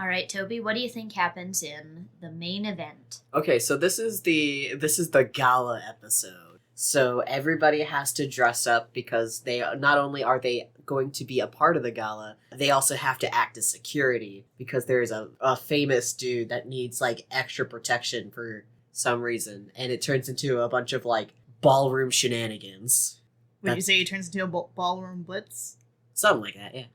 All right, Toby, what do you think happens in the main event? Okay, so this is the gala episode. So everybody has to dress up because they not only are they going to be a part of the gala, they also have to act as security because there's a famous dude that needs like extra protection for some reason, and it turns into a bunch of like ballroom shenanigans. Would you say it turns into a ballroom blitz? Something like that, yeah.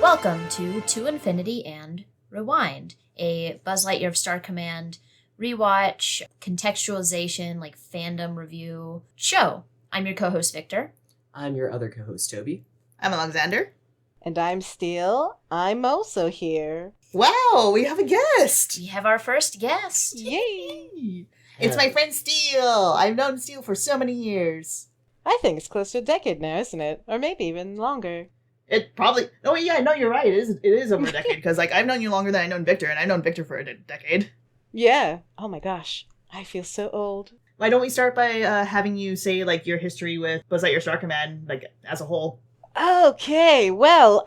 Welcome to Infinity and Rewind, a Buzz Lightyear of Star Command rewatch, contextualization, like fandom review show. I'm your co-host, Victor. I'm your other co-host, Toby. I'm Alexander. And I'm Steele. I'm also here. Wow, we have a guest! We have our first guest. Yay! It's my friend Steele! I've known Steele for so many years. I think it's close to a decade now, isn't it? Or maybe even longer. It probably... Oh yeah, no, you're right. It is over a decade, because like I've known you longer than I've known Victor, and I've known Victor for a decade. Yeah. Oh my gosh. I feel so old. Why don't we start by having you say like your history with Buzz Lightyear Star Command, like as a whole? Okay, well,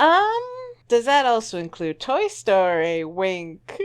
does that also include Toy Story? Wink.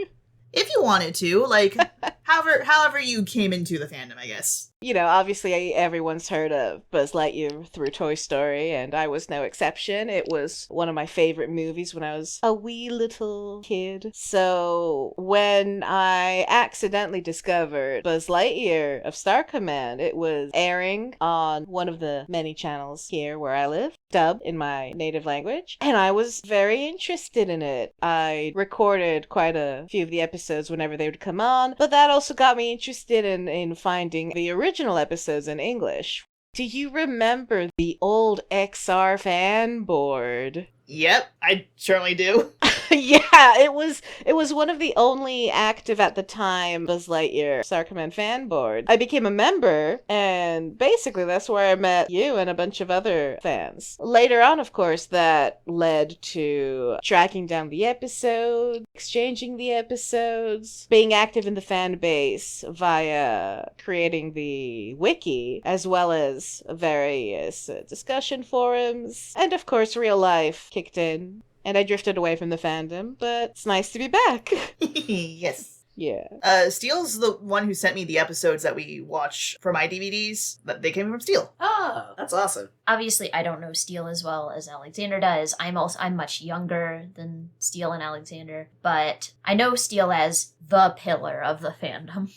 If you wanted to, like, however you came into the fandom, I guess. You know, obviously everyone's heard of Buzz Lightyear through Toy Story, and I was no exception. It was one of my favorite movies when I was a wee little kid. So when I accidentally discovered Buzz Lightyear of Star Command, it was airing on one of the many channels here where I live, dubbed in my native language, and I was very interested in it. I recorded quite a few of the episodes whenever they would come on, but that also got me interested in finding the original episodes in English. Do you remember the old XR fan board? Yep, I certainly do. Yeah, it was one of the only active at the time Buzz Lightyear Star Command fan board. I became a member, and basically that's where I met you and a bunch of other fans. Later on, of course, that led to tracking down the episodes, exchanging the episodes, being active in the fan base via creating the wiki, as well as various discussion forums, and of course real life kicked in. And I drifted away from the fandom, but it's nice to be back. Yes. Yeah. Steele's the one who sent me the episodes that we watch for my DVDs. They came from Steele. Oh, that's awesome. Obviously, I don't know Steele as well as Alexander does. I'm much younger than Steele and Alexander, but I know Steele as the pillar of the fandom.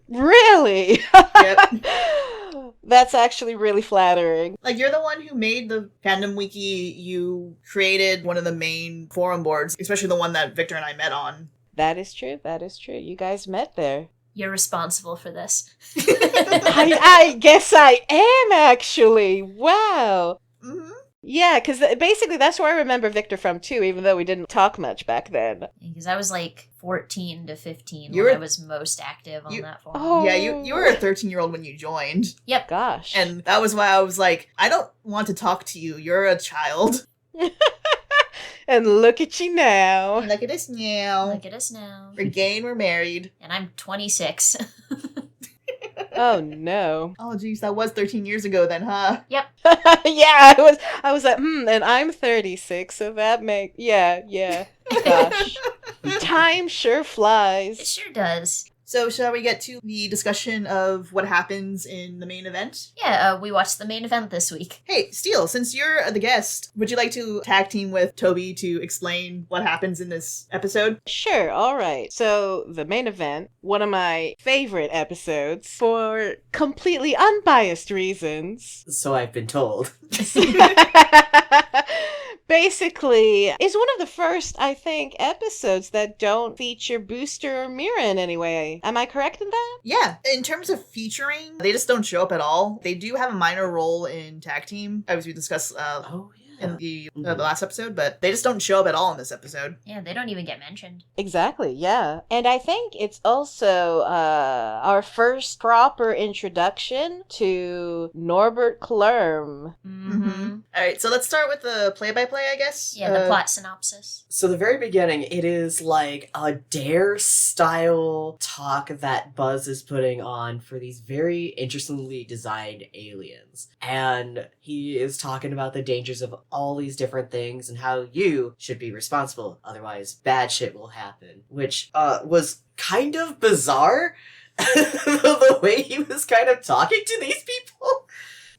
Really? Yep. That's actually really flattering. Like, you're the one who made the fandom wiki. You created one of the main forum boards, especially the one that Victor and I met on. That is true. That is true. You guys met there. You're responsible for this. I guess I am, actually. Wow. Mm-hmm. Yeah, because basically that's where I remember Victor from, too, even though we didn't talk much back then. Because I was like 14 to 15 You when were- I was most active on that forum. Oh. Yeah, you were a 13-year-old when you joined. Yep. Gosh. And that was why I was like, I don't want to talk to you. You're a child. And look at you now. Look at us now. Look at us now. We're gay and we're married. And I'm 26. Oh, no. Oh, geez, that was 13 years ago then, huh? Yep. Yeah, I was like, and I'm 36, so that yeah. Gosh. Time sure It flies. sure does. So, shall we get to the discussion of what happens in the main event? Yeah, we watched the main event this week. Hey, Steele, since you're the guest, would you like to tag team with Toby to explain what happens in this episode? Sure, alright. So, the main event, one of my favorite episodes, for completely unbiased reasons. So I've been told. Basically, is one of the first, I think, episodes that don't feature Booster or Mira in any way. Am I correct in that? Yeah, in terms of featuring, they just don't show up at all. They do have a minor role in tag team, as we discussed Oh, yeah. in the last episode, but they just don't show up at all in this episode. Yeah, they don't even get mentioned. Exactly, yeah. And I think it's also our first proper introduction to Norbert Klurm. Mm-hmm. All right, so let's start with the play-by-play, I guess. Yeah, the plot synopsis. So the very beginning, it is like a Dare-style talk that Buzz is putting on for these very interestingly designed aliens. And he is talking about the dangers of all these different things and how you should be responsible, otherwise bad shit will happen. Which was kind of bizarre, the way he was kind of talking to these people.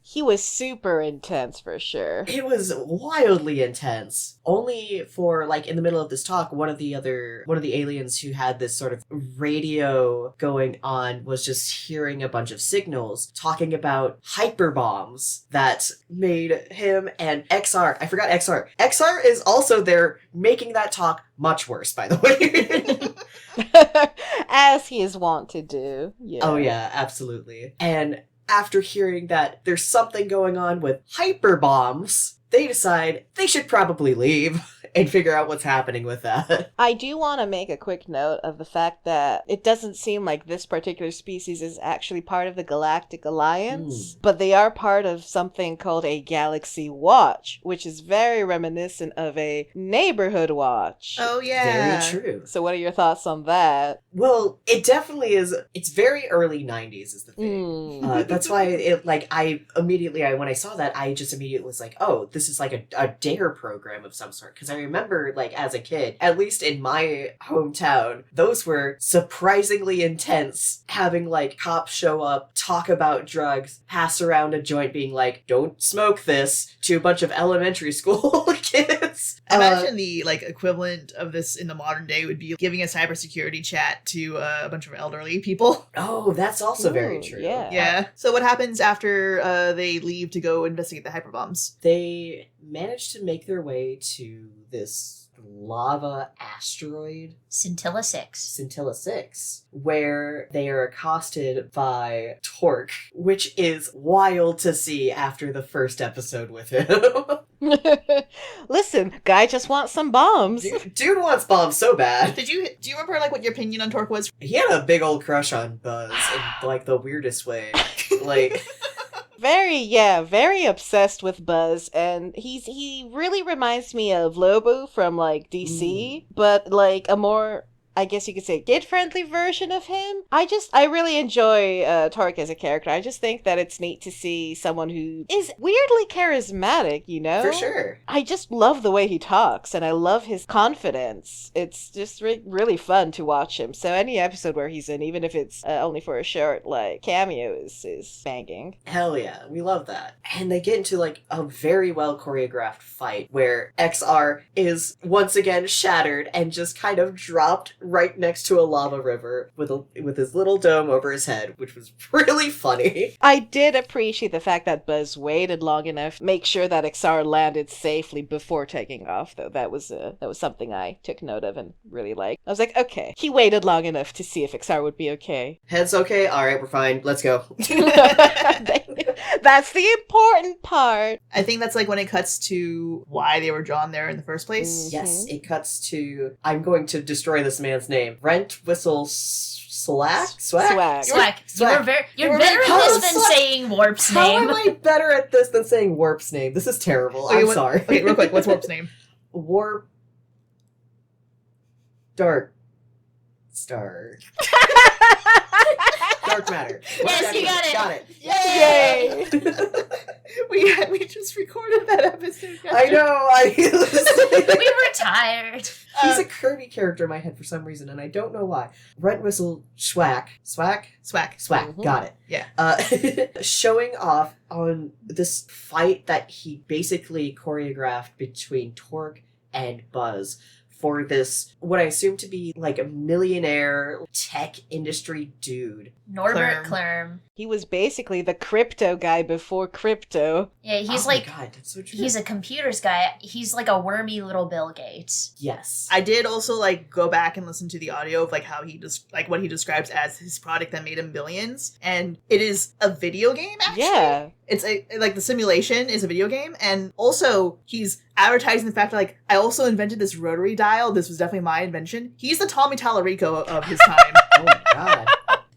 He was super intense for sure. It was wildly intense. Only for, like, in the middle of this talk, one of the aliens who had this sort of radio going on was just hearing a bunch of signals talking about hyper bombs that made him and XR. I forgot XR. XR is also there making that talk much worse, by the way. As he is wont to do. Yeah. Oh yeah, absolutely. And after hearing that there's something going on with hyper bombs, they decide they should probably leave and figure out what's happening with that. I do want to make a quick note of the fact that it doesn't seem like this particular species is actually part of the Galactic Alliance, but they are part of something called a Galaxy Watch, which is very reminiscent of a neighborhood watch. Oh, yeah. Very true. So what are your thoughts on that? Well, it definitely is. It's very early 90s is the thing. That's why when I saw that, I just immediately was like, oh, this is like a dare program of some sort. Because I remember, like, as a kid, at least in my hometown, those were surprisingly intense, having, like, cops show up, talk about drugs, pass around a joint being like, don't smoke this, to a bunch of elementary school kids. I imagine the, like, equivalent of this in the modern day would be giving a cybersecurity chat to a bunch of elderly people. Oh, that's also very true. Yeah. Yeah. So what happens after they leave to go investigate the hyperbombs? They managed to make their way to this lava asteroid, Scintilla 6. Scintilla 6, where they are accosted by Torque, which is wild to see after the first episode with him. Listen, guy just wants some bombs. Dude wants bombs so bad. Do you remember, like, what your opinion on Torque was? He had a big old crush on Buzz in, like, the weirdest way. Like... very obsessed with Buzz, and he really reminds me of Lobo from, like, DC, but, like, a more, I guess you could say, kid-friendly version of him. I really enjoy Torque as a character. I just think that it's neat to see someone who is weirdly charismatic, you know? For sure. I just love the way he talks, and I love his confidence. It's just really fun to watch him. So any episode where he's in, even if it's only for a short, like, cameo, is banging. Hell yeah, we love that. And they get into, like, a very well choreographed fight where XR is once again shattered and just kind of dropped right next to a lava river with his little dome over his head, which was really funny. I did appreciate the fact that Buzz waited long enough to make sure that XR landed safely before taking off, though. That was something I took note of and really liked. I was like, okay, he waited long enough to see if XR would be okay. Head's okay? Alright, we're fine. Let's go. That's the important part. I think that's, like, when it cuts to why they were drawn there in the first place. Yes, it cuts to, I'm going to destroy this man's name. Rent Whistle Swag. You're better at this than saying Warp's How name. am I better at this than saying Warp's name? This is terrible. Okay, I'm sorry. Okay, real quick, what's Warp's name? Warp. Dark. Star. Dark matter. Yes, you got it. Got it. Yay! We just recorded that episode. I know. We were tired. He's a Kirby character in my head for some reason, and I don't know why. Rent Whistle Schwack. Swack? Swack. Swack. Got it. Yeah. Showing off on this fight that he basically choreographed between Torque and Buzz for this, what I assume to be like a millionaire tech industry dude. Norbert Klurm. He was basically the crypto guy before crypto. Yeah, he's my God, that's so true. he's a computers guy. He's like a wormy little Bill Gates. Yes. I did also like go back and listen to the audio of like how he like what he describes as his product that made him billions, and it is a video game. Actually, Yeah. it's like the simulation is a video game, and also he's advertising the fact that like I also invented this rotary dial. This was definitely my invention. He's the Tommy Tallarico of his time. Oh my God.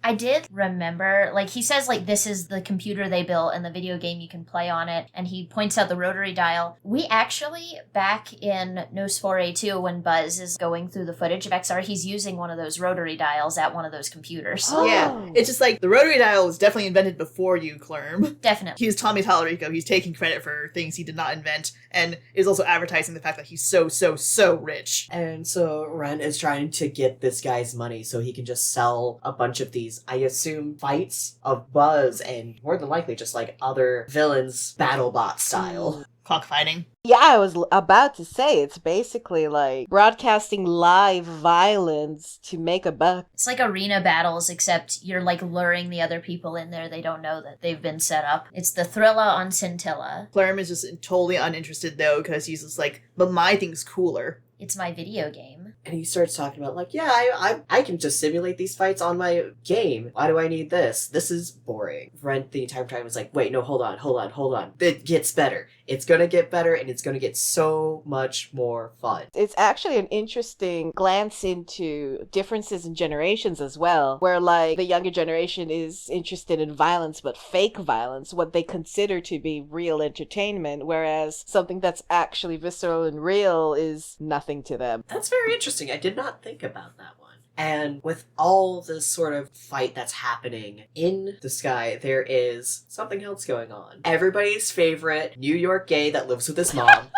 I did remember, like, he says, like, this is the computer they built and the video game you can play on it, and he points out the rotary dial. We actually, back in Nos 4A2, when Buzz is going through the footage of XR, he's using one of those rotary dials at one of those computers. Oh. Yeah, it's just like the rotary dial was definitely invented before you, Klurm. Definitely. He's Tommy Tallarico. He's taking credit for things he did not invent, and is also advertising the fact that he's so rich. And so Ren is trying to get this guy's money so he can just sell a bunch of these, I assume, fights of Buzz and more than likely just like other villains, BattleBot style. Cockfighting. Yeah, I was about to say, it's basically like broadcasting live violence to make a buck. It's like arena battles, except you're, like, luring the other people in there. They don't know that they've been set up. It's the Thrilla on Scintilla. Klurm is just totally uninterested though, because he's just like, but my thing's cooler. It's my video game. And he starts talking about like, yeah, I can just simulate these fights on my game. Why do I need this? This is boring. Ren the entire time was like, wait, no, hold on. It gets better. It's gonna get better, and it's gonna get so much more fun. It's actually an interesting glance into differences in generations as well, where like the younger generation is interested in violence, but fake violence, what they consider to be real entertainment, whereas something that's actually visceral and real is nothing to them. That's very interesting. I did not think about that one. And with all this sort of fight that's happening in the sky, there is something else going on. Everybody's favorite New York gay that lives with his mom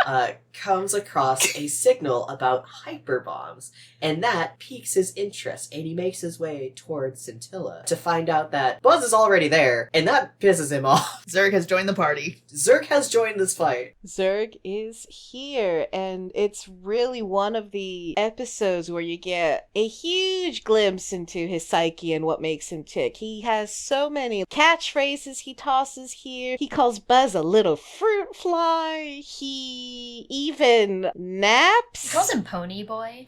comes across a signal about hyperbombs, and that piques his interest, and he makes his way towards Scintilla to find out that Buzz is already there, and that pisses him off. Zurg has joined the party. Zurg has joined this fight. Zurg is here, and it's really one of the episodes where you get a huge glimpse into his psyche and what makes him tick. He has so many catchphrases he tosses here. He calls Buzz a little fruit fly. He even naps. He calls him Pony Boy.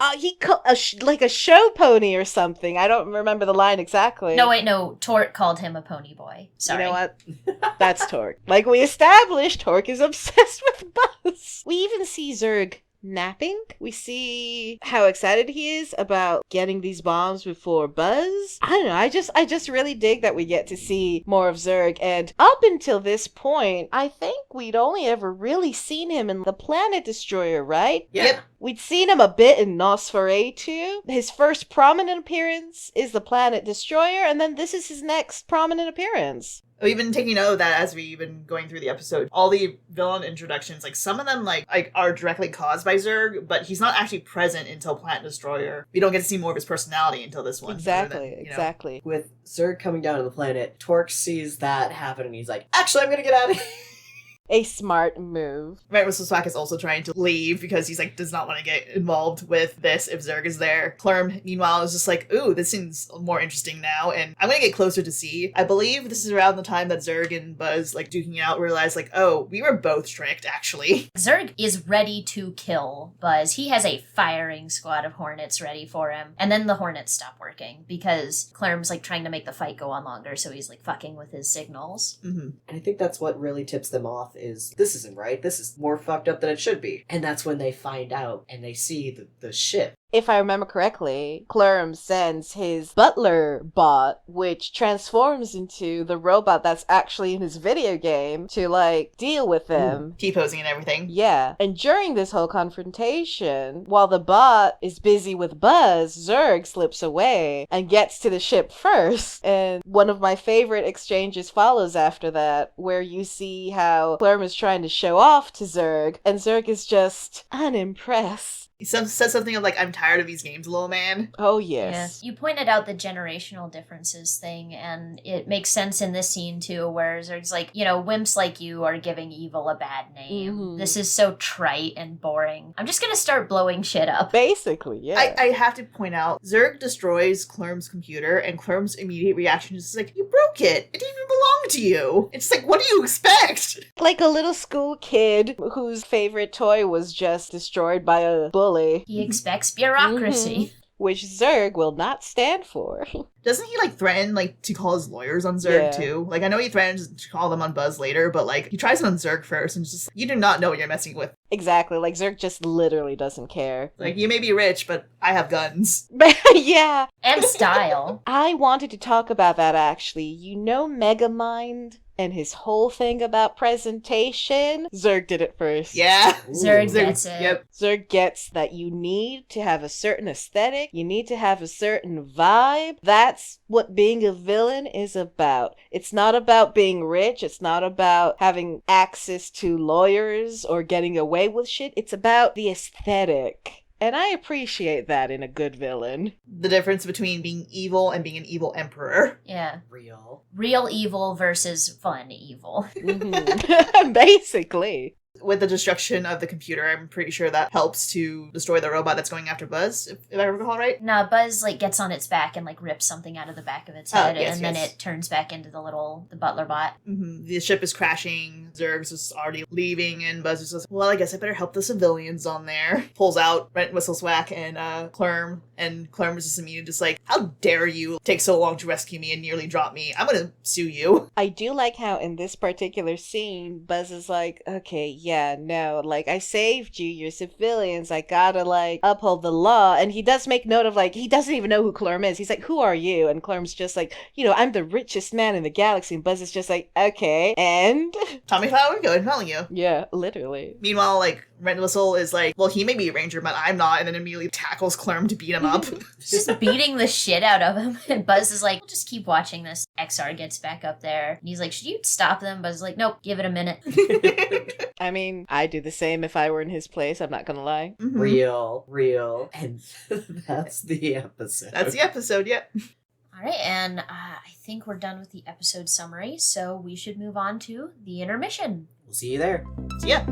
Like a show pony or something. I don't remember the line exactly. No, Torque called him a Pony Boy. Sorry. You know what? That's Torque. Like we established, Torque is obsessed with Buzz. We even see Zurg napping. We see how excited he is about getting these bombs before Buzz. I don't know. I just really dig that we get to see more of Zurg. And up until this point, I think we'd only ever really seen him in the Planet Destroyer, right? Yeah. Yep. We'd seen him a bit in Nosferatu. His first prominent appearance is the Planet Destroyer, and then this is his next prominent appearance. We've been taking note of that as we've been going through the episode. All the villain introductions, like some of them like are directly caused by Zurg, but he's not actually present until Planet Destroyer. We don't get to see more of his personality until this one. Exactly. With Zurg coming down to the planet, Torque sees that happen, and he's like, actually, I'm gonna get out of here. A smart move. Right, Swak is also trying to leave because he's like does not want to get involved with this if Zurg is there. Klurm, meanwhile, is just like, ooh, this seems more interesting now, and I'm gonna get closer to see. I believe this is around the time that Zurg and Buzz like duking out realize like, oh, we were both tricked actually. Zurg is ready to kill Buzz. He has a firing squad of Hornets ready for him. And then the Hornets stop working because Klurm's like trying to make the fight go on longer, so he's like fucking with his signals. Mm-hmm. And I think that's what really tips them off is this isn't right. This is more fucked up than it should be. And that's when they find out and they see the ship. If I remember correctly, Klurm sends his butler bot, which transforms into the robot that's actually in his video game, to, like, deal with them. T-posing and everything. Yeah. And during this whole confrontation, while the bot is busy with Buzz, Zurg slips away and gets to the ship first. And one of my favorite exchanges follows after that, where you see how Klurm is trying to show off to Zurg, and Zurg is just unimpressed. He says something of like, I'm tired of these games, little man. Oh, yes. Yeah. You pointed out the generational differences thing, and it makes sense in this scene too, where Zurg's like, wimps like you are giving evil a bad name. Mhm. This is so trite and boring. I'm just gonna start blowing shit up. Basically, yeah. I have to point out, Zurg destroys Clorm's computer, and Clorm's immediate reaction is like, you broke it. It didn't even belong to you. It's like, what do you expect? Like a little school kid whose favorite toy was just destroyed by a bully. He expects bureaucracy. Which Zurg will not stand for. Doesn't he, like, threaten, like, to call his lawyers on Zurg, Yeah. too? Like, I know he threatens to call them on Buzz later, but, like, he tries it on Zurg first, and just, you do not know what you're messing with. Exactly, like Zurg just literally doesn't care. Like, you may be rich, but I have guns. Yeah. And style. I wanted to talk about that, actually. Megamind and his whole thing about presentation? Zurg did it first. Yeah. Zurg gets it. Yep. Zurg gets that you need to have a certain aesthetic, you need to have a certain vibe. That's what being a villain is about. It's not about being rich, it's not about having access to lawyers or getting away with shit. It's about the aesthetic. And I appreciate that in a good villain. The difference between being evil and being an evil emperor. Yeah. Real. Evil versus fun evil. Mhm. Basically. With the destruction of the computer, I'm pretty sure that helps to destroy the robot that's going after Buzz, if I recall right. No, Buzz gets on its back and rips something out of the back of its head, and then it turns back into the butler bot. Mm-hmm. The ship is crashing, Zurg's is already leaving, and Buzz is just, well, I guess I better help the civilians on there. Pulls out Rent, Whistle, Swack, and Clorm, and Clorm is just immediately just like, how dare you take so long to rescue me and nearly drop me? I'm gonna sue you. I do like how in this particular scene, Buzz is like, okay, yeah, no, I saved you, you're civilians, I gotta, uphold the law. And he does make note of, he doesn't even know who Clorm is. He's like, who are you? And Clorm's just like, I'm the richest man in the galaxy. And Buzz is just like, okay, and? Tommy Flower, go ahead, telling you. Yeah, literally. Meanwhile, Rent Whistle is like, well, he may be a ranger, but I'm not, and then immediately tackles Clorm to beat him up. Just beating the shit out of him. And Buzz is like, we'll just keep watching this. XR gets back up there. And he's like, should you stop them? Buzz is like, nope, give it a minute. I mean, I'd do the same if I were in his place, I'm not gonna lie. Mhm. Real. And that's the episode. That's the episode, yep. All right, and I think we're done with the episode summary, so we should move on to the intermission. We'll see you there. So, yeah.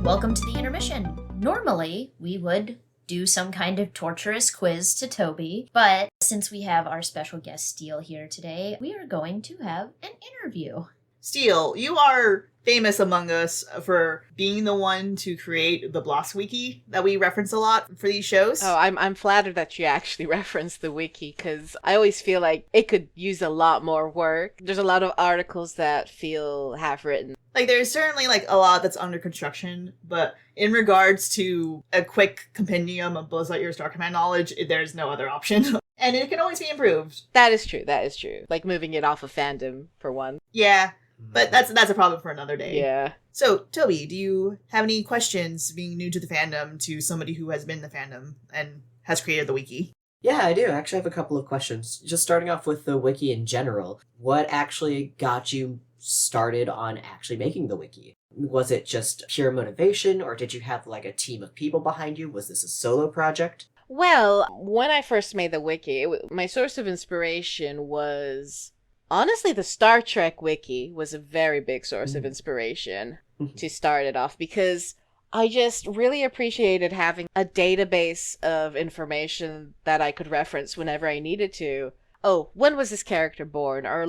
Welcome to the intermission. Normally, we would do some kind of torturous quiz to Toby, but since we have our special guest Steele here today, we are going to have an interview. Steele, you are famous among us for being the one to create the BLoSC wiki that we reference a lot for these shows. Oh, I'm flattered that you actually referenced the wiki, because I always feel like it could use a lot more work. There's a lot of articles that feel half-written. There's certainly, a lot that's under construction, but in regards to a quick compendium of Buzz Lightyear Star Command knowledge, there's no other option. And it can always be improved. That is true. Moving it off of fandom, for one. Yeah, but that's a problem for another day. Yeah. So, Toby, do you have any questions, being new to the fandom, to somebody who has been in the fandom and has created the wiki? Yeah, I do. Actually, I have a couple of questions. Just starting off with the wiki in general. What actually got you started on actually making the wiki? Was it just pure motivation, or did you have a team of people behind you? Was this a solo project? Well, when I first made the wiki, my source of inspiration was, honestly, the Star Trek wiki was a very big source of inspiration to start it off, because I just really appreciated having a database of information that I could reference whenever I needed to. Oh, when was this character born? Or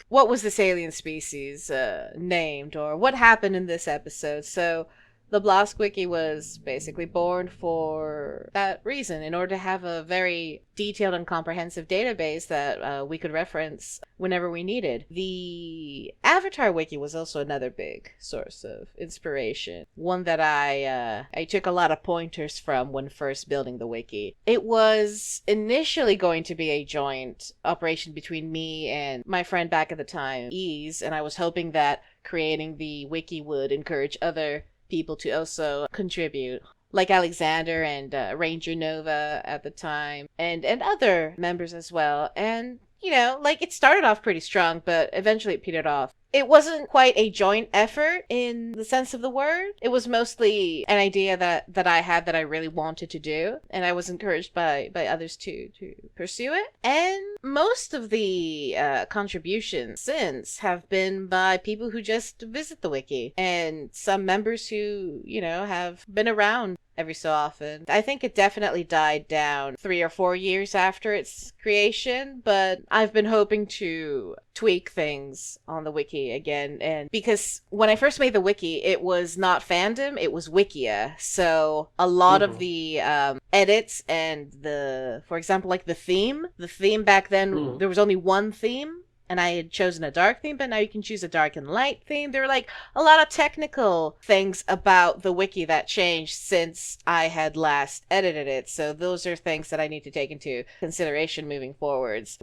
what was this alien species named? Or what happened in this episode? So the BLoSC wiki was basically born for that reason, in order to have a very detailed and comprehensive database that we could reference whenever we needed. The Avatar wiki was also another big source of inspiration, one that I took a lot of pointers from when first building the wiki. It was initially going to be a joint operation between me and my friend back at the time, Ease, and I was hoping that creating the wiki would encourage other people to also contribute. like Alexander and Ranger Nova at the time, and other members as well. And like it started off pretty strong, but eventually it petered off. It wasn't quite a joint effort in the sense of the word. It was mostly an idea that I had that I really wanted to do, and I was encouraged by others to pursue it. And most of the contributions since have been by people who just visit the wiki, and some members who, have been around every so often. I think it definitely died down 3 or 4 years after its creation, but I've been hoping to tweak things on the wiki again. And because when I first made the wiki, it was not fandom, it was wikia. So a lot of the edits and for example, like the theme back then, there was only one theme. And I had chosen a dark theme, but now you can choose a dark and light theme. There were like a lot of technical things about the wiki that changed since I had last edited it. So those are things that I need to take into consideration moving forwards.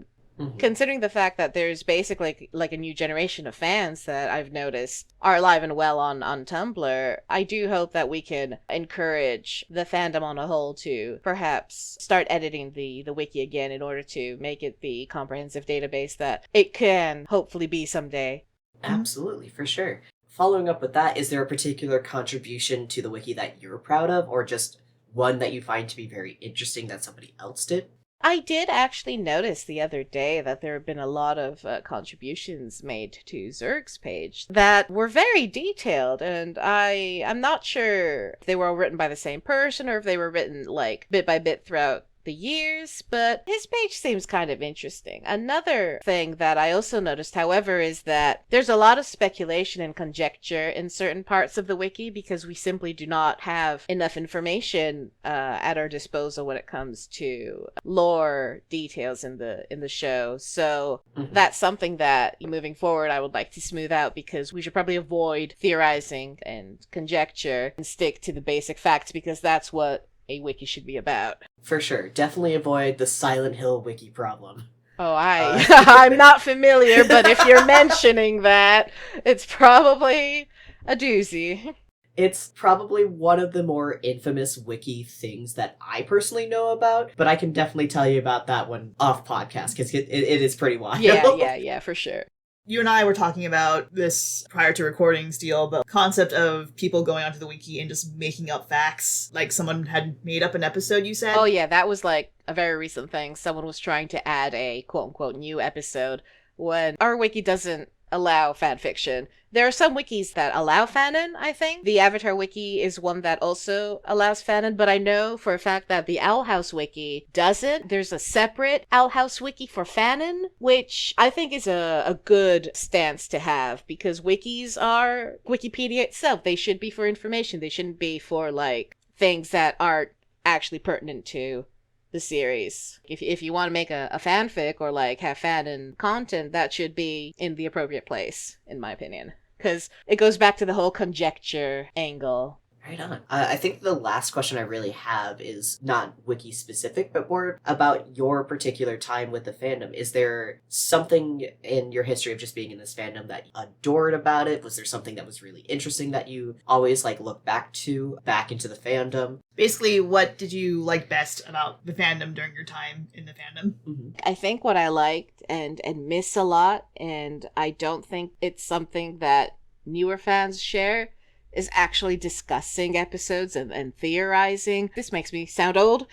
Considering the fact that there's basically like a new generation of fans that I've noticed are alive and well on Tumblr, I do hope that we can encourage the fandom on a whole to perhaps start editing the wiki again in order to make it the comprehensive database that it can hopefully be someday. Absolutely, for sure. Following up with that, is there a particular contribution to the wiki that you're proud of, or just one that you find to be very interesting that somebody else did? I did actually notice the other day that there have been a lot of contributions made to Zurg's page that were very detailed, and I'm not sure if they were all written by the same person or if they were written like bit by bit throughout the years, but his page seems kind of interesting. Another thing that I also noticed, however, is that there's a lot of speculation and conjecture in certain parts of the wiki because we simply do not have enough information at our disposal when it comes to lore details in the show. So that's something that moving forward I would like to smooth out, because we should probably avoid theorizing and conjecture and stick to the basic facts, because that's what a wiki should be about. For sure. Definitely avoid the Silent Hill wiki problem. Oh, I'm not familiar, but if you're mentioning that, it's probably a doozy. It's probably one of the more infamous wiki things that I personally know about, but I can definitely tell you about that one off podcast, because it is pretty wild. Yeah, for sure. You and I were talking about this prior to recording, Steele, the concept of people going onto the wiki and just making up facts. Like someone had made up an episode, you said? Oh yeah, that was like a very recent thing. Someone was trying to add a quote-unquote new episode when our wiki doesn't allow fan fiction. There are some wikis that allow fanon, I think. The Avatar wiki is one that also allows fanon, but I know for a fact that the Owl House wiki doesn't. There's a separate Owl House wiki for fanon, which I think is a good stance to have, because wikis are Wikipedia itself. They should be for information. They shouldn't be for like things that aren't actually pertinent to the series. If you want to make a fanfic or like have fanon content, that should be in the appropriate place, in my opinion, because it goes back to the whole conjecture angle. Right on. I think the last question I really have is not wiki specific, but more about your particular time with the fandom. Is there something in your history of just being in this fandom that you adored about it? Was there something that was really interesting that you always like look back into the fandom? Basically, what did you like best about the fandom during your time in the fandom? I think what I liked and miss a lot, and I don't think it's something that newer fans share, is actually discussing episodes and theorizing. This makes me sound old,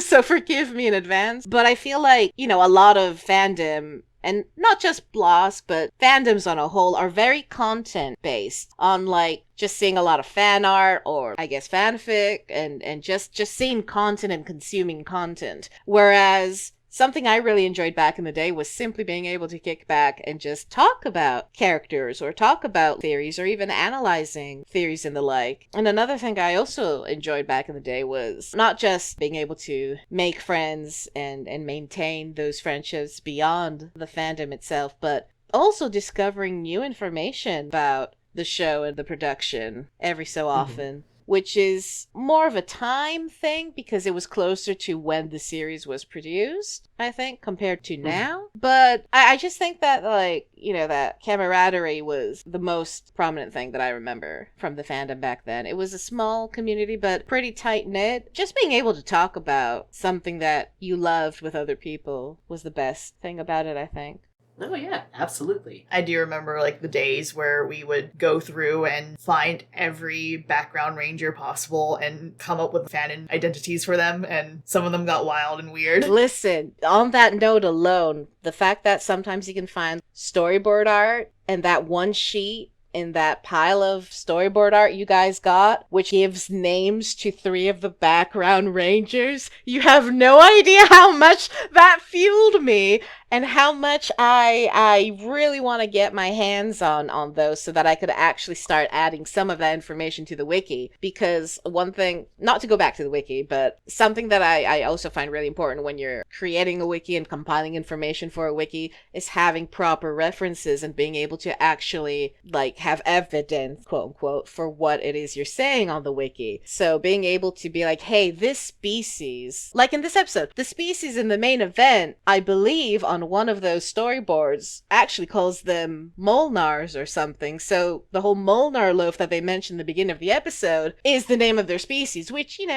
so forgive me in advance. But I feel like, a lot of fandom, and not just BLoSC, but fandoms on a whole, are very content-based, on like just seeing a lot of fan art, or I guess fanfic, and just seeing content and consuming content. Whereas something I really enjoyed back in the day was simply being able to kick back and just talk about characters or talk about theories or even analyzing theories and the like. And another thing I also enjoyed back in the day was not just being able to make friends and maintain those friendships beyond the fandom itself, but also discovering new information about the show and the production every so often. which is more of a time thing because it was closer to when the series was produced, I think, compared to now. But I just think that, like, that camaraderie was the most prominent thing that I remember from the fandom back then. It was a small community, but pretty tight-knit. Just being able to talk about something that you loved with other people was the best thing about it, I think. Oh yeah, absolutely. I do remember like the days where we would go through and find every background ranger possible and come up with fan identities for them, and some of them got wild and weird. Listen, on that note alone, the fact that sometimes you can find storyboard art and that one sheet in that pile of storyboard art you guys got, which gives names to 3 of the background rangers, you have no idea how much that fueled me and how much I really want to get my hands on those so that I could actually start adding some of that information to the wiki. Because one thing, not to go back to the wiki, but something that I also find really important when you're creating a wiki and compiling information for a wiki is having proper references and being able to actually like have evidence, quote unquote, for what it is you're saying on the wiki. So being able to be like, hey, this species, like in this episode, the species in the main event, I believe on one of those storyboards actually calls them Molnars or something. So the whole Molnar loaf that they mentioned in the beginning of the episode is the name of their species, which, in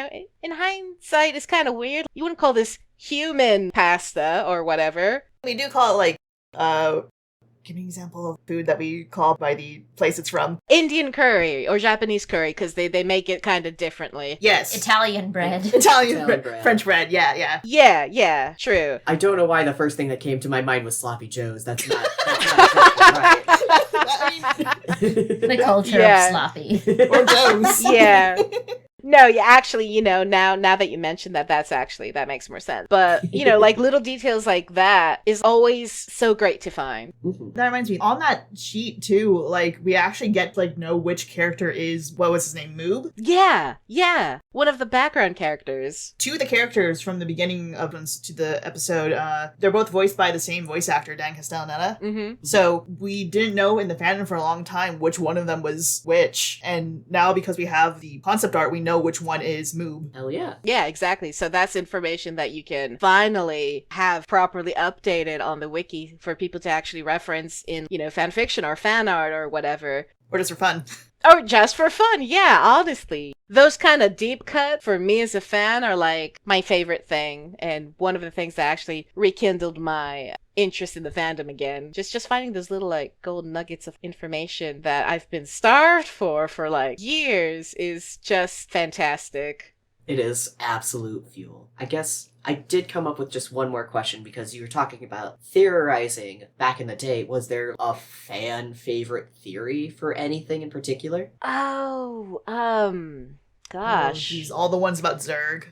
hindsight is kind of weird. You wouldn't call this human pasta or whatever. We do call it like, give me an example of food that we call by the place it's from. Indian curry or Japanese curry, because they make it kind of differently. Yes. Italian bread. Italian bread. French bread, yeah. Yeah, true. I don't know why the first thing that came to my mind was sloppy joes. That's not right. The culture of sloppy. Or Joe's. Yeah. No, yeah, actually, now that you mentioned that makes more sense. But, like little details like that is always so great to find. That reminds me, on that sheet too, like we actually get to like know which character is, what was his name, Moob? Yeah. One of the background characters. 2 of the characters from the beginning of to the episode, they're both voiced by the same voice actor, Dan Castellaneta. Mm-hmm. So we didn't know in the fandom for a long time which one of them was which. And now because we have the concept art, we know which one is Moob. Hell yeah. Yeah, exactly. So that's information that you can finally have properly updated on the wiki for people to actually reference in, fan fiction or fan art or whatever. Or just for fun. Or just for fun, yeah, honestly. Those kind of deep cut for me as a fan are like my favorite thing, and one of the things that actually rekindled my interest in the fandom again. Just finding those little like gold nuggets of information that I've been starved for like years is just fantastic. It is absolute fuel. I guess I did come up with just one more question because you were talking about theorizing back in the day. Was there a fan favorite theory for anything in particular? Oh, Oh, gosh. geez, all the ones about Zurg.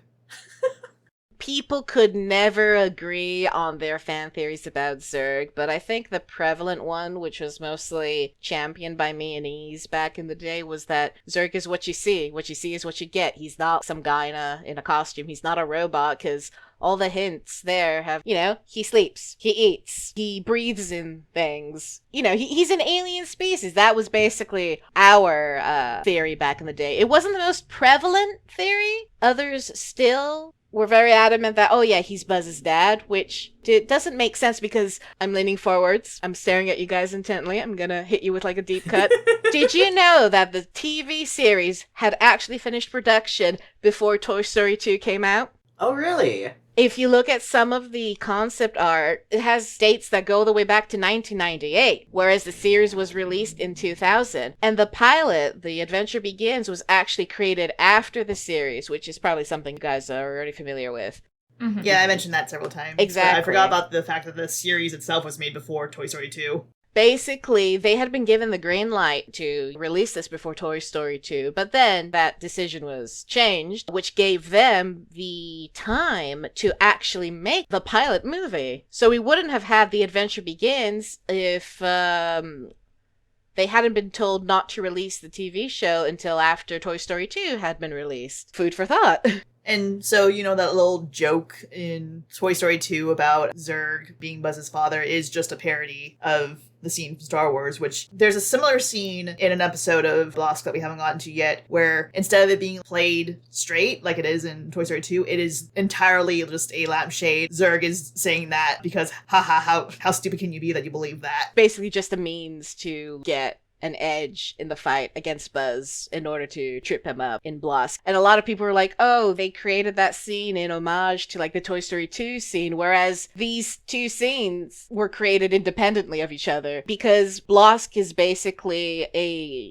People could never agree on their fan theories about Zurg, but I think the prevalent one, which was mostly championed by me and Ease back in the day, was that Zurg is what you see. What you see is what you get. He's not some guy in a costume. He's not a robot, because all the hints there have, he sleeps, he eats, he breathes in things. He's an alien species. That was basically our theory back in the day. It wasn't the most prevalent theory. Others still were very adamant that, oh yeah, he's Buzz's dad, which doesn't make sense because I'm leaning forwards. I'm staring at you guys intently. I'm gonna hit you with like a deep cut. Did you know that the TV series had actually finished production before Toy Story 2 came out? Oh, really? If you look at some of the concept art, it has dates that go all the way back to 1998, whereas the series was released in 2000. And the pilot, The Adventure Begins, was actually created after the series, which is probably something you guys are already familiar with. Mm-hmm. Yeah, I mentioned that several times. Exactly. I forgot about the fact that the series itself was made before Toy Story 2. Basically, they had been given the green light to release this before Toy Story 2, but then that decision was changed, which gave them the time to actually make the pilot movie. So we wouldn't have had The Adventure Begins if they hadn't been told not to release the TV show until after Toy Story 2 had been released. Food for thought. And so, that little joke in Toy Story 2 about Zurg being Buzz's father is just a parody of the scene from Star Wars, which there's a similar scene in an episode of BLoSC that we haven't gotten to yet, where instead of it being played straight like it is in Toy Story 2, it is entirely just a lampshade. Zurg is saying that because, how stupid can you be that you believe that? Basically just a means to get an edge in the fight against Buzz in order to trip him up in BLoSC. And a lot of people were like, oh, they created that scene in homage to like the Toy Story 2 scene, whereas these two scenes were created independently of each other, because BLoSC is basically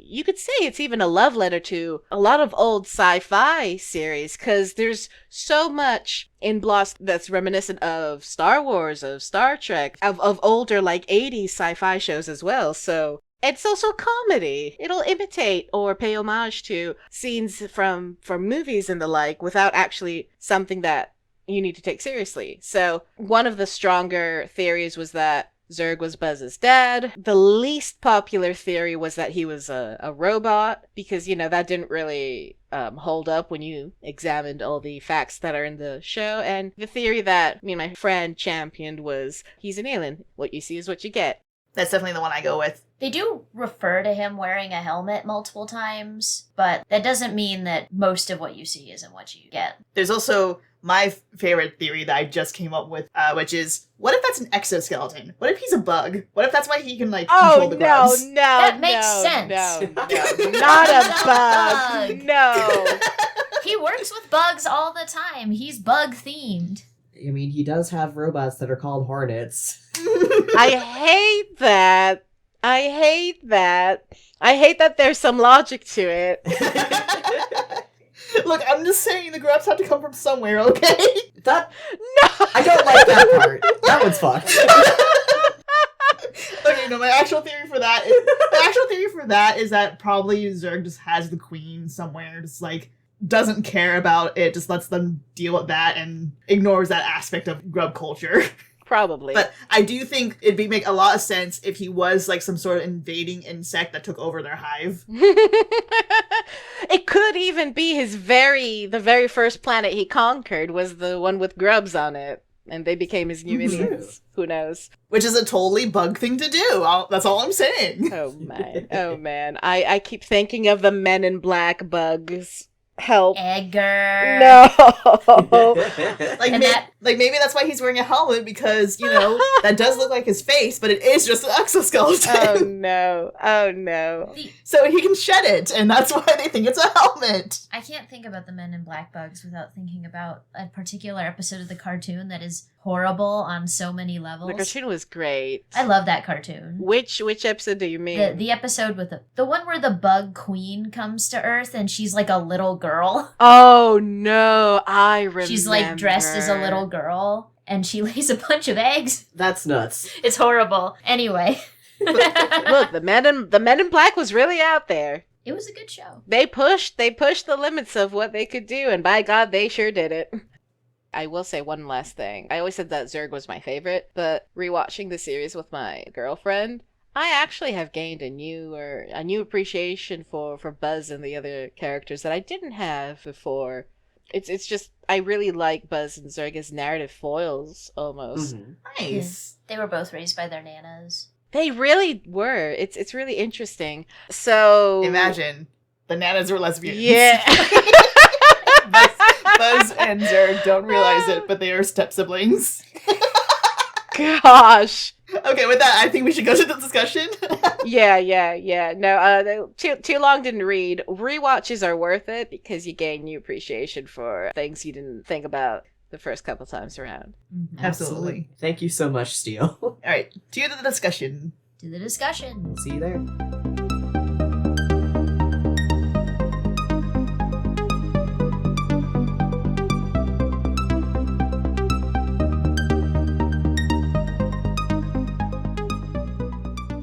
you could say it's even a love letter to a lot of old sci-fi series, because there's so much in BLoSC that's reminiscent of Star Wars, of Star Trek, of older like 80s sci-fi shows as well. So it's also comedy. It'll imitate or pay homage to scenes from movies and the like without actually something that you need to take seriously. So one of the stronger theories was that Zurg was Buzz's dad. The least popular theory was that he was a robot, because, that didn't really hold up when you examined all the facts that are in the show. And the theory that me and my friend championed was he's an alien. What you see is what you get. That's definitely the one I go with. They do refer to him wearing a helmet multiple times, but that doesn't mean that most of what you see isn't what you get. There's also my favorite theory that I just came up with, which is, what if that's an exoskeleton? What if he's a bug? What if that's why he can, control the grubs? No, that makes sense. No, not a bug. No. He works with bugs all the time. He's bug-themed. I mean, he does have robots that are called hornets. I hate that. I hate that there's some logic to it. Look, I'm just saying the grubs have to come from somewhere, okay? That No! I don't like that part. That one's fucked. Okay, no, my actual theory for that is that probably Zurg just has the queen somewhere, just doesn't care about it, just lets them deal with that and ignores that aspect of grub culture. Probably. But I do think it'd make a lot of sense if he was some sort of invading insect that took over their hive. It could even be the very first planet he conquered was the one with grubs on it, and they became his new minions. Who knows? Which is a totally bug thing to do. That's all I'm saying. Oh man. I keep thinking of the Men in Black bugs. Help. Edgar. No. Maybe that's why he's wearing a helmet, because, that does look like his face, but it is just an exoskeleton. Oh no. So he can shed it, and that's why they think it's a helmet. I can't think about the Men in Black bugs without thinking about a particular episode of the cartoon that is horrible on so many levels. The cartoon was great. I love that cartoon. Which episode do you mean? The episode with the one where the bug queen comes to Earth and she's like a little girl. Oh no, I remember. She's dressed as a little girl and she lays a bunch of eggs. That's nuts. It's horrible. Anyway. Look, the Men in Black was really out there. It was a good show. They pushed the limits of what they could do, and by God, they sure did it. I will say one last thing. I always said that Zurg was my favorite, but rewatching the series with my girlfriend, I actually have gained a new appreciation for Buzz and the other characters that I didn't have before. It's just, I really like Buzz and Zurg as narrative foils, almost. Mm-hmm. Nice. Yeah. They were both raised by their nanas. They really were. It's really interesting. So imagine the nanas were lesbians. Yeah. Buzz and Zurg don't realize it, but they are step siblings. Gosh. Okay, with that, I think we should go to the discussion. Yeah. No, too long didn't read. Rewatches are worth it because you gain new appreciation for things you didn't think about the first couple times around. Absolutely. Thank you so much, Steele. All right, to the discussion. To the discussion. See you there.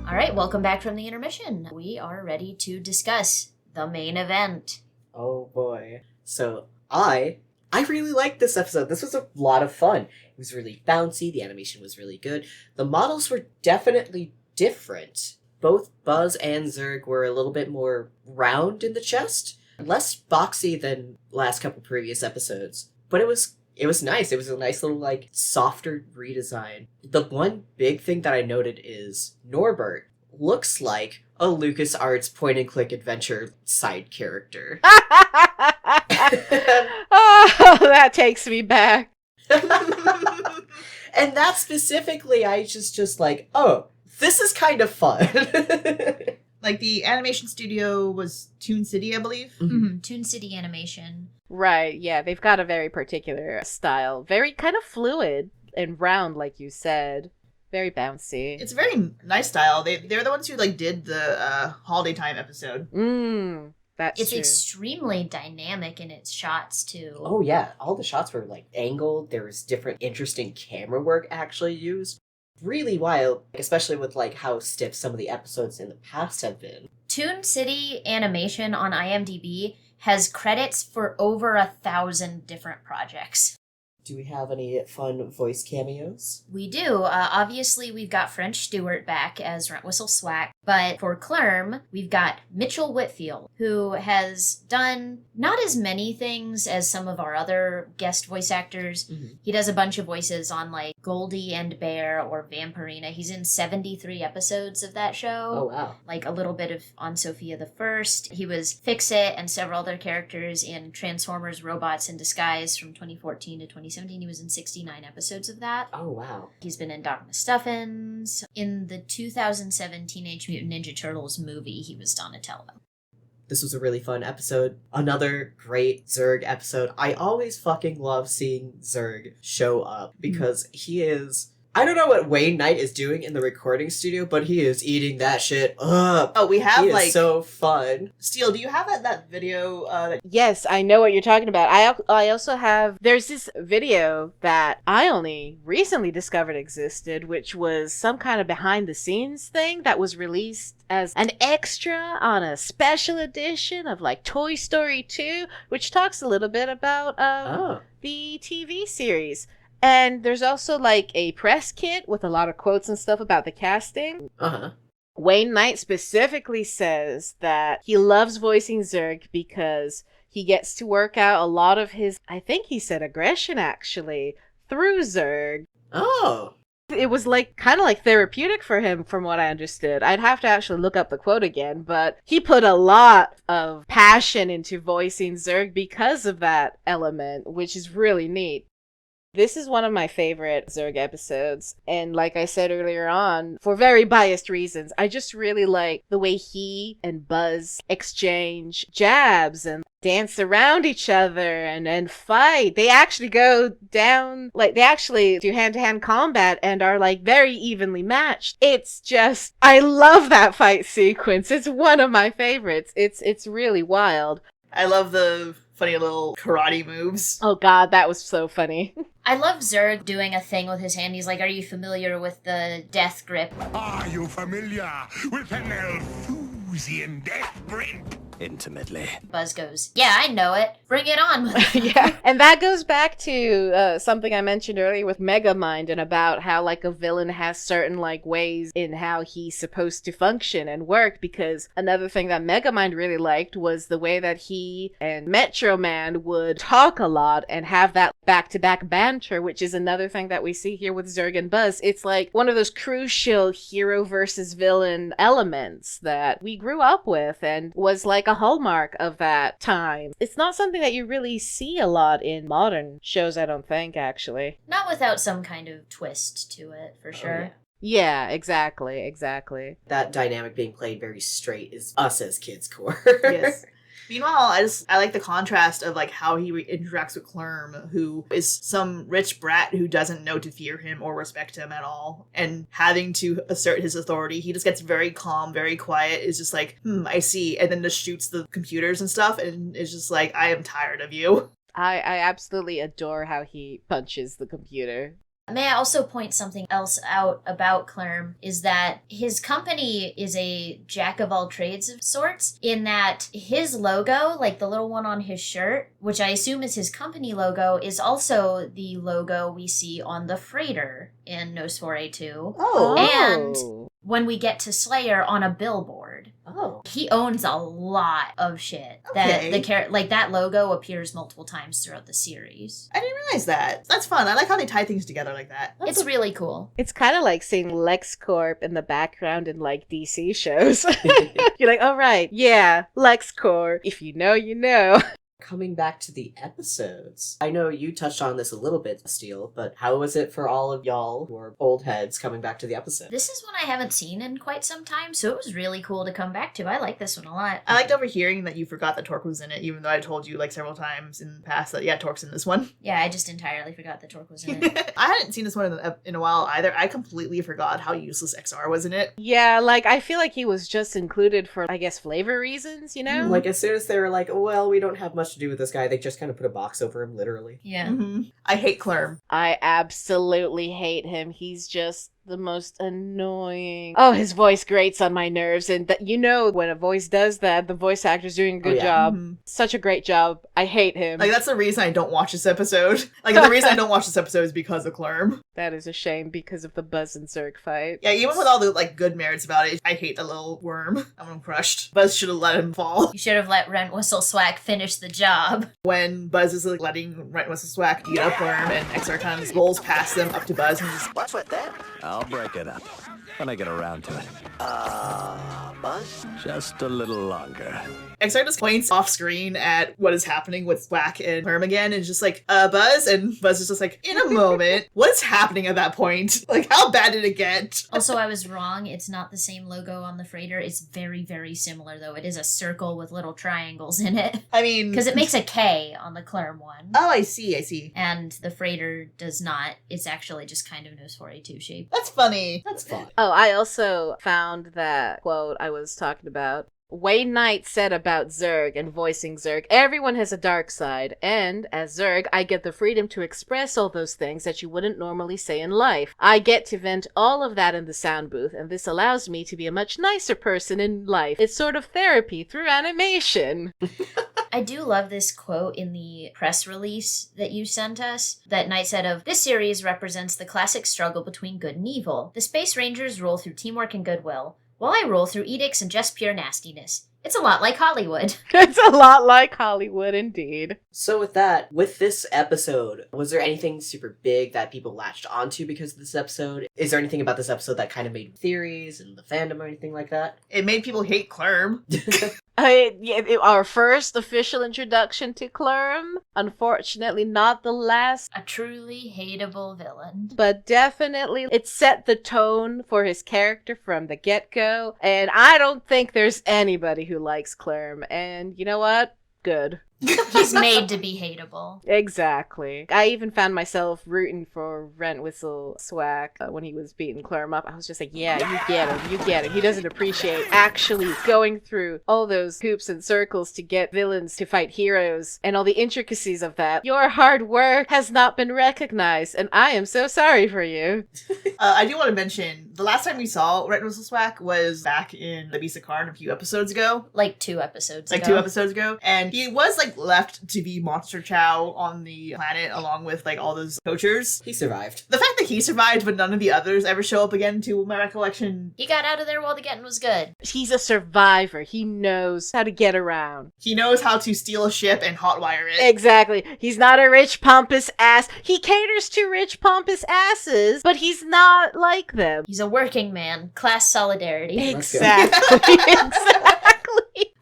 All right, welcome back from the intermission. We are ready to discuss the main event. Oh boy. So I really liked this episode. This was a lot of fun. It was really bouncy. The animation was really good. The models were definitely different. Both Buzz and Zurg were a little bit more round in the chest. Less boxy than last couple previous episodes, but it was nice. It was a nice little, like, softer redesign. The one big thing that I noted is Norbert looks like a LucasArts point-and-click adventure side character. Oh, that takes me back. And that specifically, I just like, oh, this is kind of fun. Like, the animation studio was Toon City, I believe. Mm-hmm. Toon City Animation. Right, yeah, they've got a very particular style. Very kind of fluid and round, like you said. Very bouncy. It's a very nice style. They're the ones who, like, did the Holiday Time episode. That's It's true. extremely dynamic in its shots, too. Oh yeah, all the shots were, like, angled. There was different interesting camera work actually used. Really wild, especially with, like, how stiff some of the episodes in the past have been. Toon City Animation on IMDb has credits for over 1,000 different projects. Do we have any fun voice cameos? We do. Obviously, we've got French Stewart back as Rentwhistle Swack, but for Clerm, we've got Mitchell Whitfield, who has done not as many things as some of our other guest voice actors. Mm-hmm. He does a bunch of voices on, like, Goldie and Bear or Vampirina. He's in 73 episodes of that show. Oh, wow. Like a little bit of on Sophia the First. He was Fix-It and several other characters in Transformers Robots in Disguise from 2014 to 2017. He was in 69 episodes of that. Oh, wow. He's been in Dogma Stuffins. In the 2007 Teenage Mutant Ninja Turtles movie, he was Donatello. This was a really fun episode. Another great Zurg episode. I always fucking love seeing Zurg show up because he is... I don't know what Wayne Knight is doing in the recording studio, but he is eating that shit up. Oh, we have, He like... is so fun. Steele, do you have that video that... Yes, I know what you're talking about. I also have... There's this video that I only recently discovered existed, which was some kind of behind-the-scenes thing that was released as an extra on a special edition of, like, Toy Story 2, which talks a little bit about the TV series. And there's also, like, a press kit with a lot of quotes and stuff about the casting. Uh-huh. Wayne Knight specifically says that he loves voicing Zurg because he gets to work out a lot of his, I think he said aggression, actually, through Zurg. Oh. It was, like, kind of like therapeutic for him, from what I understood. I'd have to actually look up the quote again, but he put a lot of passion into voicing Zurg because of that element, which is really neat. This is one of my favorite Zurg episodes, and like I said earlier on, for very biased reasons, I just really like the way he and Buzz exchange jabs and dance around each other and fight. They actually go down, like, they actually do hand-to-hand combat and are, like, very evenly matched. It's just, I love that fight sequence. It's one of my favorites. It's really wild. I love the funny little karate moves. Oh god, that was so funny. I love Zurg doing a thing with his hand. He's like, are you familiar with the death grip? Are you familiar with an Elfusian death grip? Intimately. Buzz goes, yeah, I know it. Bring it on. Yeah, and that goes back to something I mentioned earlier with Megamind and about how, like, a villain has certain, like, ways in how he's supposed to function and work, because another thing that Megamind really liked was the way that he and Metro Man would talk a lot and have that back-to-back banter, which is another thing that we see here with Zurg and Buzz. It's like one of those crucial hero versus villain elements that we grew up with and was like a hallmark of that time. It's not something that you really see a lot in modern shows, I don't think, actually. Not without some kind of twist to it, for sure. Yeah, exactly. That dynamic being played very straight is us as kids' core. Yes. Meanwhile, I like the contrast of, like, how he interacts with Clerm, who is some rich brat who doesn't know to fear him or respect him at all, and having to assert his authority. He just gets very calm, very quiet, is just like, I see, and then just shoots the computers and stuff, and is just like, I am tired of you. I absolutely adore how he punches the computer. May I also point something else out about Clerm, is that his company is a jack of all trades of sorts, in that his logo, like the little one on his shirt, which I assume is his company logo, is also the logo we see on the freighter in Nos 4A2. Oh. And when we get to Slayer on a billboard. Oh. He owns a lot of shit. Okay. That logo appears multiple times throughout the series. I didn't realize that. That's fun. I like how they tie things together like that. It's really cool. It's kind of like seeing LexCorp in the background in like DC shows. You're like, oh right, yeah, LexCorp. If you know, you know. Coming back to the episodes, I know you touched on this a little bit, Steele, but how was it for all of y'all who are old heads coming back to the episode? This is one I haven't seen in quite some time, so it was really cool to come back to. I like this one a lot. I liked overhearing that you forgot that Torque was in it, even though I told you like several times in the past that, yeah, Torque's in this one. Yeah, I just entirely forgot that Torque was in it. I hadn't seen this one in a while either. I completely forgot how useless XR was in it. Yeah, like I feel like he was just included for, I guess, flavor reasons, you know? Like, as soon as they were like, well, we don't have much to do with this guy, they just kind of put a box over him, literally. Yeah. Mm-hmm. I hate Clerm. I absolutely hate him. He's just the most annoying. Oh, his voice grates on my nerves. And that, you know, when a voice does that, the voice actor's doing a good job. Mhm. Such a great job. I hate him. Like, that's the reason I don't watch this episode. Like, the reason I don't watch this episode is because of Clerm. That is a shame because of the Buzz and Zurg fight. Yeah, even with all the, like, good merits about it, I hate the little worm. I'm crushed. Buzz should have let him fall. You should have let Rent Whistle Swack finish the job. When Buzz is, like, letting Rent Whistle Swack beat up Worm, and XR kind of rolls past them up to Buzz and just... What's with that? I'll break it up when I get around to it. Buzz? Just a little longer. XR just points off screen at what is happening with Swack and Worm again, and is just like, Buzz? And Buzz is just like, in a moment. What's happening at that point? Like, how bad did it get? Also, I was wrong. It's not the same logo on the freighter. It's very, very similar, though. It is a circle with little triangles in it. I mean... Because it makes a K on the Clerm one. Oh, I see. And the freighter does not. It's actually just kind of Nose 482 shape. That's funny. That's fun. Oh, I also found that quote I was talking about. Wayne Knight said about Zurg and voicing Zurg, everyone has a dark side, and as Zurg, I get the freedom to express all those things that you wouldn't normally say in life. I get to vent all of that in the sound booth, and this allows me to be a much nicer person in life. It's sort of therapy through animation. I do love this quote in the press release that you sent us, that Knight said of, "This series represents the classic struggle between good and evil. The Space Rangers rule through teamwork and goodwill, while I rule through edicts and just pure nastiness. It's a lot like Hollywood." It's a lot like Hollywood, indeed. So with that, with this episode, was there anything super big that people latched onto because of this episode? Is there anything about this episode that kind of made theories and the fandom or anything like that? It made people hate Clerm. Our first official introduction to Clerm. Unfortunately, not the last. A truly hateable villain. But definitely, it set the tone for his character from the get-go. And I don't think there's anybody who likes Clerm. And you know what? Good. He's made to be hateable. Exactly. I even found myself rooting for Rent Whistle Swack when he was beating Clerm up. I was just like, yeah, you get him. He doesn't appreciate actually going through all those hoops and circles to get villains to fight heroes and all the intricacies of that. Your hard work has not been recognized, and I am so sorry for you. I do want to mention, the last time we saw Rent Whistle Swack was back in the Beast of Karn a few episodes ago. Like 2 episodes Like ago. 2 episodes ago. And he was like left to be Monster Chow on the planet along with like all those poachers. He survived. The fact that he survived but none of the others ever show up again, to my recollection. He got out of there while the getting was good. He's a survivor. He knows how to get around. He knows how to steal a ship and hotwire it. Exactly. He's not a rich, pompous ass. He caters to rich, pompous asses, but he's not like them. He's a working man. Class solidarity. Let's go. Exactly. Exactly.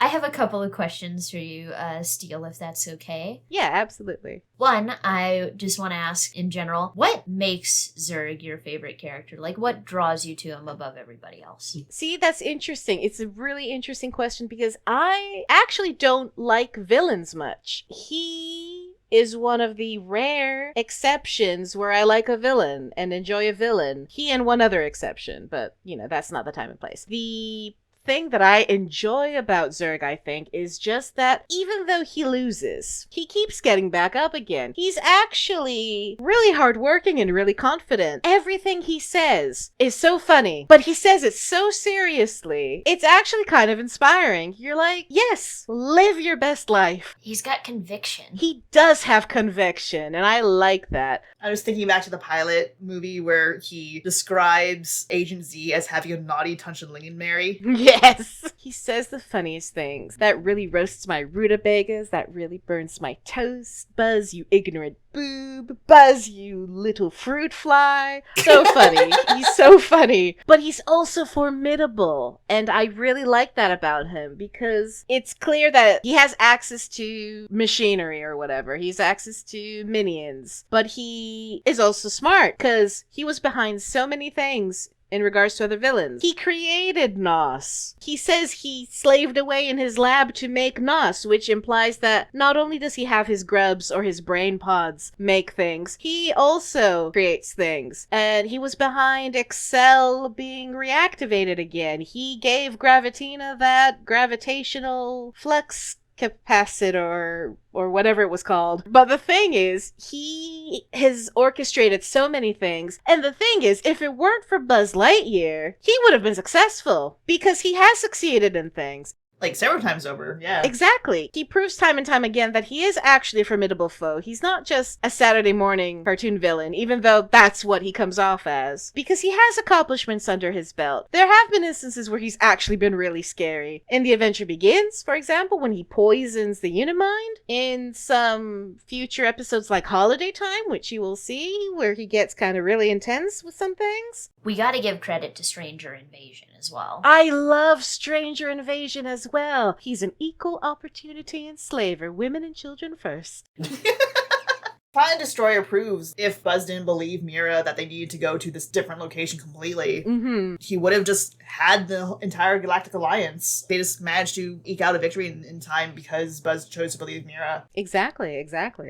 I have a couple of questions for you, Steele, if that's okay. Yeah, absolutely. One, I just want to ask in general, what makes Zurg your favorite character? Like, what draws you to him above everybody else? See, that's interesting. It's a really interesting question because I actually don't like villains much. He is one of the rare exceptions where I like a villain and enjoy a villain. He and one other exception, but, you know, that's not the time and place. The thing that I enjoy about Zurg, I think, is just that even though he loses, he keeps getting back up again. He's actually really hardworking and really confident. Everything he says is so funny, but he says it so seriously. It's actually kind of inspiring. You're like, yes, live your best life. He's got conviction. He does have conviction, and I like that. I was thinking back to the pilot movie where he describes Agent Z as having a naughty Tunch and Lingenberry. Yeah. Yes! He says the funniest things. That really roasts my rutabagas. That really burns my toast. Buzz, you ignorant boob. Buzz, you little fruit fly. So funny. He's so funny. But he's also formidable. And I really like that about him because it's clear that he has access to machinery or whatever. He has access to minions. But he is also smart because he was behind so many things in regards to other villains. He created Nos. He says he slaved away in his lab to make Nos, which implies that not only does he have his grubs or his brain pods make things, he also creates things. And he was behind Excel being reactivated again. He gave Gravitina that gravitational flux capacitor or whatever it was called. But the thing is, he has orchestrated so many things. And the thing is, if it weren't for Buzz Lightyear, he would have been successful because he has succeeded in things. Like, several times over, yeah. Exactly. He proves time and time again that he is actually a formidable foe. He's not just a Saturday morning cartoon villain, even though that's what he comes off as. Because he has accomplishments under his belt. There have been instances where he's actually been really scary. In The Adventure Begins, for example, when he poisons the Unimind. In some future episodes like Holiday Time, which you will see, where he gets kind of really intense with some things. We gotta give credit to Stranger Invasion as well. I love Stranger Invasion as well. He's an equal opportunity enslaver, women and children first. Planet Destroyer proves if Buzz didn't believe Mira that they needed to go to this different location completely, he would have just had the entire Galactic Alliance. They just managed to eke out a victory in time because Buzz chose to believe Mira. Exactly.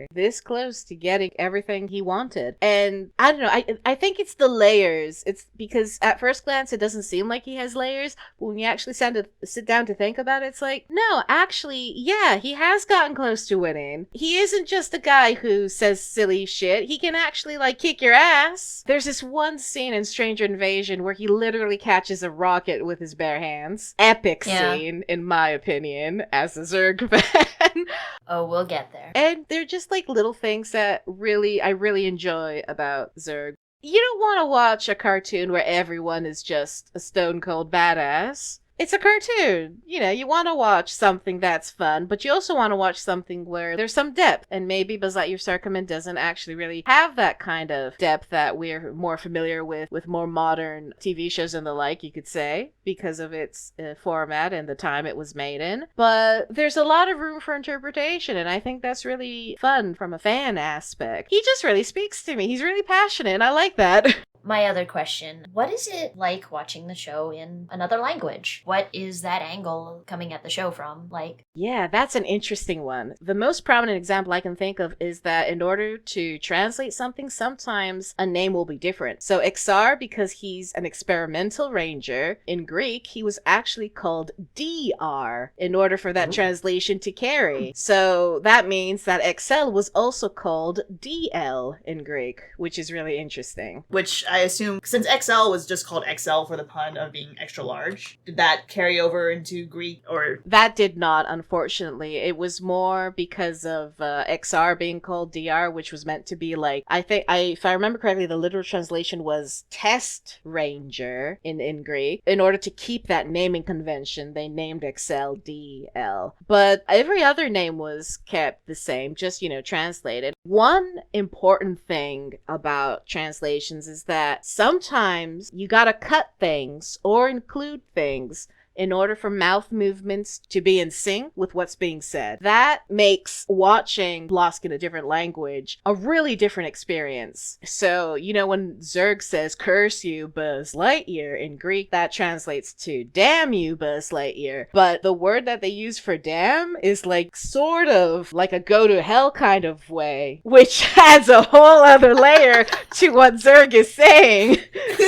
This close to getting everything he wanted. And I don't know, I think it's the layers. It's because at first glance it doesn't seem like he has layers, but when you actually sit down to think about it, it's like, no, actually, yeah, he has gotten close to winning. He isn't just a guy who says silly shit. He can actually, like, kick your ass. There's this one scene in Stranger Invasion where he literally catches a rocket with his bare hands. Epic scene, in my opinion, as a Zurg fan. Oh, we'll get there. And they're just, like, little things that I really enjoy about Zurg. You don't want to watch a cartoon where everyone is just a stone cold badass. It's a cartoon. You know, you want to watch something that's fun, but you also want to watch something where there's some depth. And maybe Buzz Lightyear Star Command doesn't actually really have that kind of depth that we're more familiar with more modern TV shows and the like, you could say, because of its format and the time it was made in. But there's a lot of room for interpretation, and I think that's really fun from a fan aspect. He just really speaks to me. He's really passionate, and I like that. My other question, what is it like watching the show in another language? What is that angle coming at the show from like? Yeah, that's an interesting one. The most prominent example I can think of is that in order to translate something, sometimes a name will be different. So Xar, because he's an experimental ranger, in Greek, he was actually called DR in order for that translation to carry. So that means that Excel was also called DL in Greek, which is really interesting. Which I assume, since XL was just called XL for the pun of being extra large, did that carry over into Greek or? That did not, unfortunately. It was more because of XR being called DR, which was meant to be like, if I remember correctly, the literal translation was test ranger in Greek. In order to keep that naming convention, they named XL DL. But every other name was kept the same, just, translated. One important thing about translations is that sometimes you gotta cut things or include things in order for mouth movements to be in sync with what's being said. That makes watching BLoSC in a different language a really different experience. So, when Zurg says, "Curse you, Buzz Lightyear," in Greek, that translates to "Damn you, Buzz Lightyear." But the word that they use for damn is like sort of like a go to hell kind of way, which adds a whole other layer to what Zurg is saying.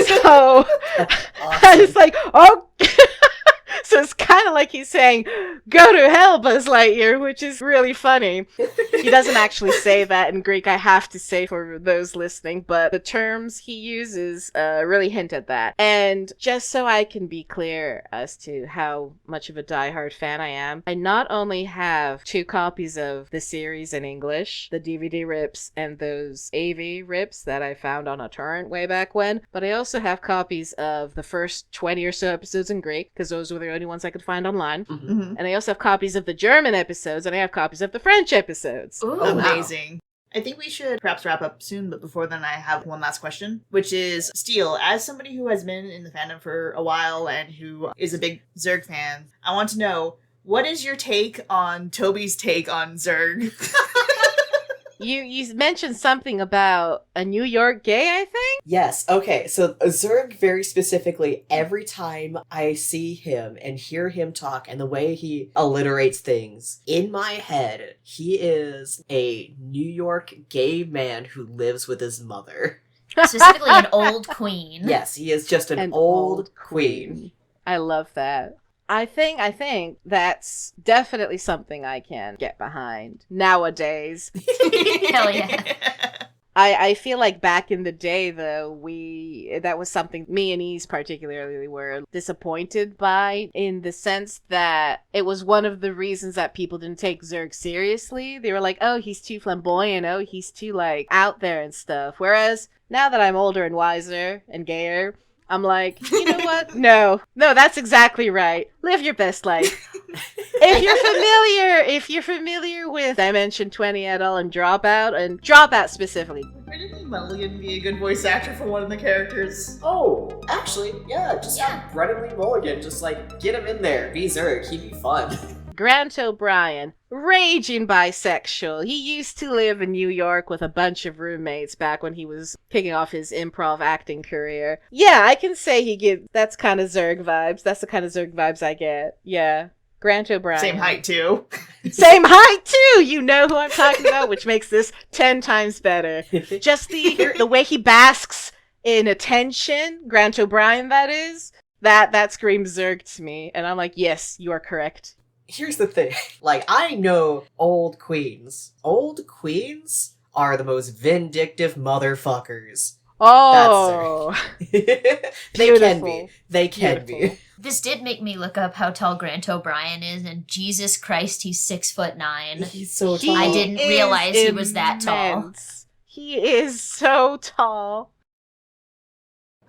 So, I was like, oh... So it's kind of like he's saying, "Go to hell, Buzz Lightyear," which is really funny. He doesn't actually say that in Greek, I have to say for those listening, but the terms he uses really hint at that. And just so I can be clear as to how much of a diehard fan I am, I not only have 2 copies of the series in English, the DVD rips and those AV rips that I found on a torrent way back when, but I also have copies of the first 20 or so episodes in Greek, because those were the the only ones I could find online. Mhm. And I also have copies of the German episodes, and I have copies of the French episodes. Ooh, Oh, wow. Amazing. I think we should perhaps wrap up soon, but before then I have one last question, which is, Steele, as somebody who has been in the fandom for a while and who is a big Zurg fan, I want to know, what is your take on Tobi's take on Zurg? You mentioned something about a New York gay, I think? Yes, okay, so Zurg very specifically, every time I see him and hear him talk and the way he alliterates things, in my head, he is a New York gay man who lives with his mother. Specifically an old queen. Yes, he is just an old queen. I love that. I think that's definitely something I can get behind nowadays. Hell yeah. I feel like back in the day, though, that was something me and Ease particularly were disappointed by, in the sense that it was one of the reasons that people didn't take Zurg seriously. They were like, oh, he's too flamboyant, oh, he's too, like, out there and stuff. Whereas, now that I'm older and wiser and gayer, I'm like, you know what? No, that's exactly right. Live your best life. If you're familiar with Dimension 20 et al. And Dropout specifically. Why didn't Mulligan be a good voice actor for one of the characters? Oh, actually, yeah, just have Brennan Lee Mulligan, just like, get him in there, be Zurg, he'd be fun. Grant O'Brien, raging bisexual. He used to live in New York with a bunch of roommates back when he was kicking off his improv acting career. Yeah, I can say that's kind of Zurg vibes. That's the kind of Zurg vibes I get. Yeah. Grant O'Brien. Same height, too. Same height, too! You know who I'm talking about, which makes this 10 times better. Just the way he basks in attention, Grant O'Brien, that is, that screams Zurg to me. And I'm like, yes, you are correct. Here's the thing. Like, I know old queens. Old queens are the most vindictive motherfuckers. Oh. They can be. They can be. This did make me look up how tall Grant O'Brien is, and Jesus Christ, he's 6'9". He's so tall. I didn't realize he was that tall. Immense. He is so tall.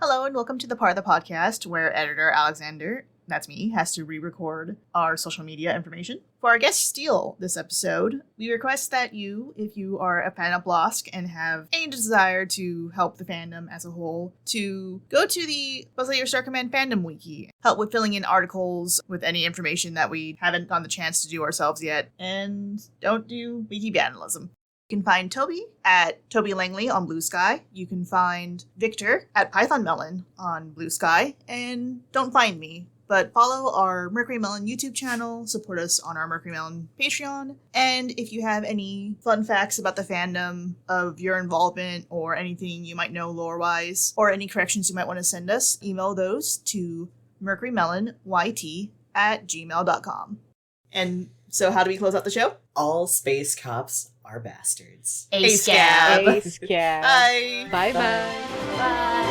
Hello and welcome to the part of the podcast where editor Alexander, that's me, has to re-record our social media information. For our guest Steele this episode, we request that you, if you are a fan of BLoSC and have any desire to help the fandom as a whole, to go to the Buzz Lightyear Star Command fandom wiki, help with filling in articles with any information that we haven't gotten the chance to do ourselves yet, and don't do wiki vandalism. You can find Toby at Toby Langley on Blue Sky. You can find Victor at Python Melon on Blue Sky. And don't find me, but follow our Mercury Melon YouTube channel, support us on our Mercury Melon Patreon, and if you have any fun facts about the fandom of your involvement or anything you might know lore-wise, or any corrections you might want to send us, email those to mercurymelonyt@gmail.com. And so how do we close out the show? All space cops are bastards. A scab. Ace Cab. Bye! Bye-bye. Bye.